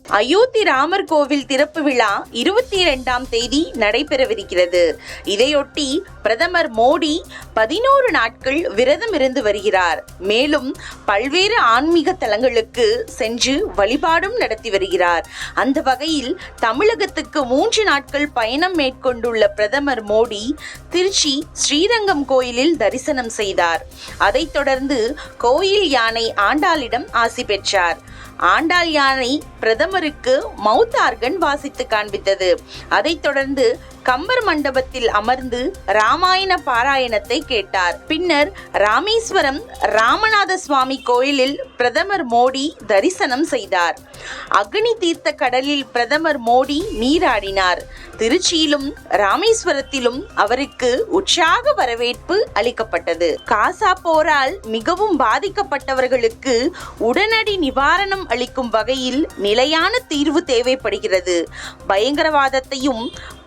அயோத்தி ராமர் கோவில் திறப்பு விழா 22ஆம் தேதி நடைபெறவிருக்கிறது. இதையொட்டி பிரதமர் மோடி 11 நாட்கள் விரதம் இருந்து வருகிறார். மேலும் பல்வேறு ஆன்மீக தலங்களுக்கு சென்று வழிபாடும் நடத்தி வருகிறார். அந்த வகையில் தமிழகத்துக்கு 3 நாட்கள் பயணம் மேற்கொண்டுள்ள பிரதமர் மோடி திருச்சி ஸ்ரீரங்கம் கோயிலில் தரிசனம் செய்தார். அதைத் தொடர்ந்து கோயில் யானை ஆண்டாளிடம் ஆசி பெற்றார். ஆண்டாள் யானை பிரதமருக்கு மவுத் ஆர்கன் வாசித்து காண்பித்தது. அதைத் தொடர்ந்து கம்பர் மண்டபத்தில் அமர்ந்து ராமாயண பாராயணத்தை கேட்டார். பின்னர் ராமேஸ்வரம் ராமநாத சுவாமி கோயிலில் பிரதமர் மோடி தரிசனம் செய்தார். அக்னி தீர்த்த கடலில் பிரதமர் மோடி நீராடினார். திருச்சியிலும் ராமேஸ்வரத்திலும் அவருக்கு உற்சாக வரவேற்பு அளிக்கப்பட்டது. காசா போரால் மிகவும் பாதிக்கப்பட்டவர்களுக்கு உடனடி நிவாரணம் அளிக்கும் வகையில் நிலையான தீர்வு தேவைப்படுகிறது. பயங்கரவாதத்தையும்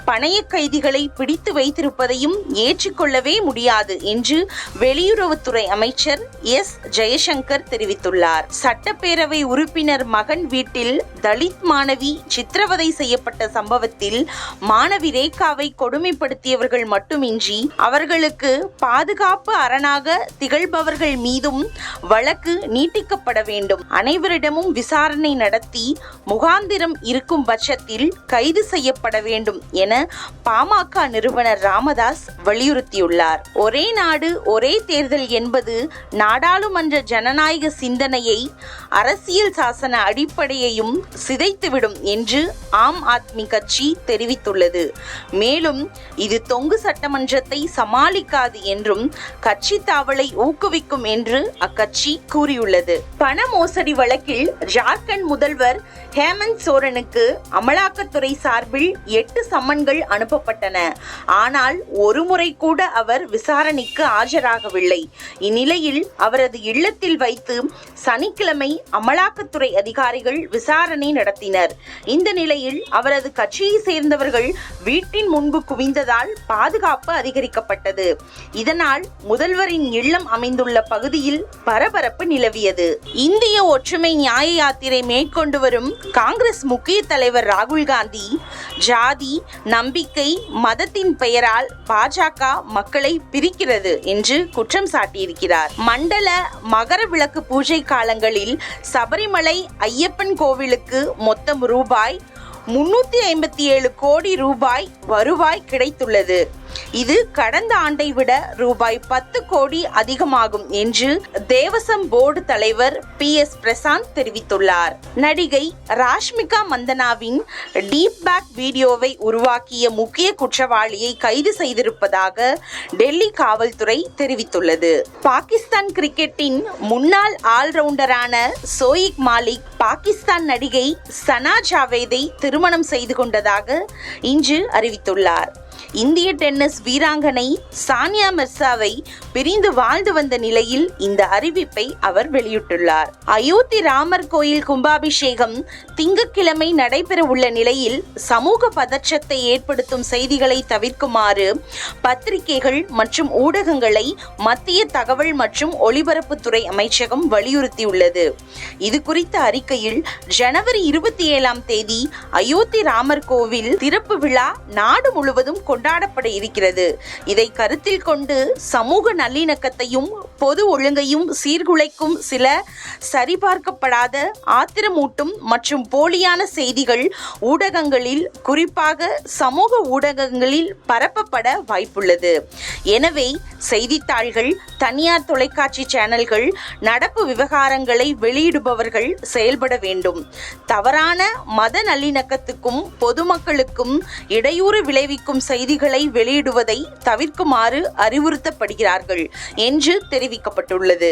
பணைய கைதிகளை பிடித்து வைத்திருப்பதையும் ஏற்றுக்கொள்ளவே முடியாது என்று வெளியுறவுத்துறை அமைச்சர் எஸ். ஜெயசங்கர் தெரிவித்துள்ளார். சட்டப்பேரவை உறுப்பினர் மகன் வீட்டில் தலித் மாணவி சித்திரவதை செய்யப்பட்ட சம்பவத்தில் மாணவி ரேகாவை கொடுமைப்படுத்தியவர்கள் மட்டுமின்றி அவர்களுக்கு பாதுகாப்பு அரணாக திகழ்பவர்கள் மீதும் வழக்கு நீட்டிக்கப்பட வேண்டும். அனைவரிடமும் விசாரணை நடத்தி முகாந்திரம் இருக்கும் பட்சத்தில் கைது செய்யப்பட வேண்டும் என பாமக நிறுவனர் ராமதாஸ் வலியுறுத்தியுள்ளார். ஒரே நாடு ஒரே தேர்தல் என்பது நாடாளுமன்ற ஜனநாயக சிந்தனையை அரசியல் சாசன அடிப்படையையும் சிதைத்துவிடும் என்று ஆம் ஆத்மி கட்சி தெரிவித்துள்ளது. மேலும் இது தொங்கு சட்டமன்றத்தை சமாளிக்காது என்றும் கட்சி தாவலை ஊக்குவிக்கும் என்று அக்கட்சி கூறியுள்ளது. பண மோசடி வழக்கில் ஜார்க்கண்ட் முதல்வர் ஹேமந்த் சோரனுக்கு அமலாக்கத்துறை சார்பில் 8 சம்மன்கள் அனுப்பப்பட்டன. ஆனால் ஒரு முறை கூட அவர் விசாரணைக்கு ஆஜராகவில்லை. இந்நிலையில் அவரது இல்லத்தில் வைத்து சனிக்கிழமை அமலாக்கத்துறை அதிகாரிகள் விசாரணை நடத்தினர். இந்த நிலையில் அவரது கட்சியை சேர்ந்தவர்கள் வீட்டின் முன்பு குவிந்ததால் பாதுகாப்பு அதிகரிக்கப்பட்டது. இதனால் முதல்வரின் இல்லம் அமைந்துள்ள பகுதியில் பரபரப்பு நிலவியது. இந்திய ஒற்றுமை நியாய யாத்திரை மேற்கொண்டு வரும் காங்கிரஸ் முக்கிய தலைவர் ராகுல் காந்தி ஜாதி, நம்பிக்கை, மதத்தின் பெயரால் பாஜக மக்களை பிரிக்கிறது என்று குற்றம் சாட்டியிருக்கிறார். மண்டல மகர விளக்கு பூஜை காலங்களில் சபரிமலை ஐயப்பன் கோவிலுக்கு மொத்தம் ரூபாய் 357 கோடி ரூபாய் வருவாய் கிடைத்துள்ளது. இது கடந்த ஆண்டை விட ரூபாய் 10 கோடி அதிகமாகும் என்று தேவசம் போர்டு தலைவர் PS பிரசாந்த் தெரிவித்துள்ளார். நடிகை ராஷ்மிகா மந்தனாவின் டீப் பேக் வீடியோவை உருவாக்கிய முக்கிய குற்றவாளியை கைது செய்திருப்பதாக டெல்லி காவல்துறை தெரிவித்துள்ளது. பாகிஸ்தான் கிரிக்கெட்டின் முன்னாள் ஆல்ரவுண்டரான சோயிக் மாலிக் பாகிஸ்தான் நடிகை சனா ஜாவேதை திருமணம் செய்து கொண்டதாக இன்று அறிவித்துள்ளார். இந்திய டென்னிஸ் வீராங்கனை சானியா மிர்சாவை பிரிந்து வாழ்ந்து வந்த நிலையில் இந்த அறிவிப்பை அவர் வெளியிட்டுள்ளார். அயோத்தி ராமர் கோயில் கும்பாபிஷேகம் திங்கட்கிழமை நடைபெற உள்ள நிலையில் சமூக பதற்றத்தை ஏற்படுத்தும் செய்திகளை தவிர்க்குமாறு பத்திரிகைகள் மற்றும் ஊடகங்களை மத்திய தகவல் மற்றும் ஒலிபரப்புத்துறை அமைச்சகம் வலியுறுத்தியுள்ளது. இது குறித்த அறிக்கையில் ஜனவரி 27ஆம் தேதி அயோத்தி ராமர் கோவில் திறப்பு விழா நாடு முழுவதும் கொண்டாடப்பட இருக்கிறது. இதை கருத்தில் கொண்டு சமூக நல்லிணக்கத்தையும் பொது ஒழுங்கையும் சீர்குலைக்கும் சில சரிபார்க்கப்படாத ஆத்திரமூட்டும் மற்றும் போலியான செய்திகள் ஊடகங்களில் குறிப்பாக சமூக ஊடகங்களில் பரப்பப்பட வாய்ப்புள்ளது. எனவே செய்தித்தாள்கள், தனியார் தொலைக்காட்சி சேனல்கள், நடப்பு விவகாரங்களை வெளியிடுபவர்கள் செயல்பட வேண்டும். தவறான மத நல்லிணக்கத்துக்கும் பொதுமக்களுக்கும் இடையூறு விளைவிக்கும் செய்திகளை வெளியிடுவதை தவிர்க்குமாறு அறிவுறுத்தப்படுகிறார்கள் என்று தெரிவிக்கப்பட்டுள்ளது.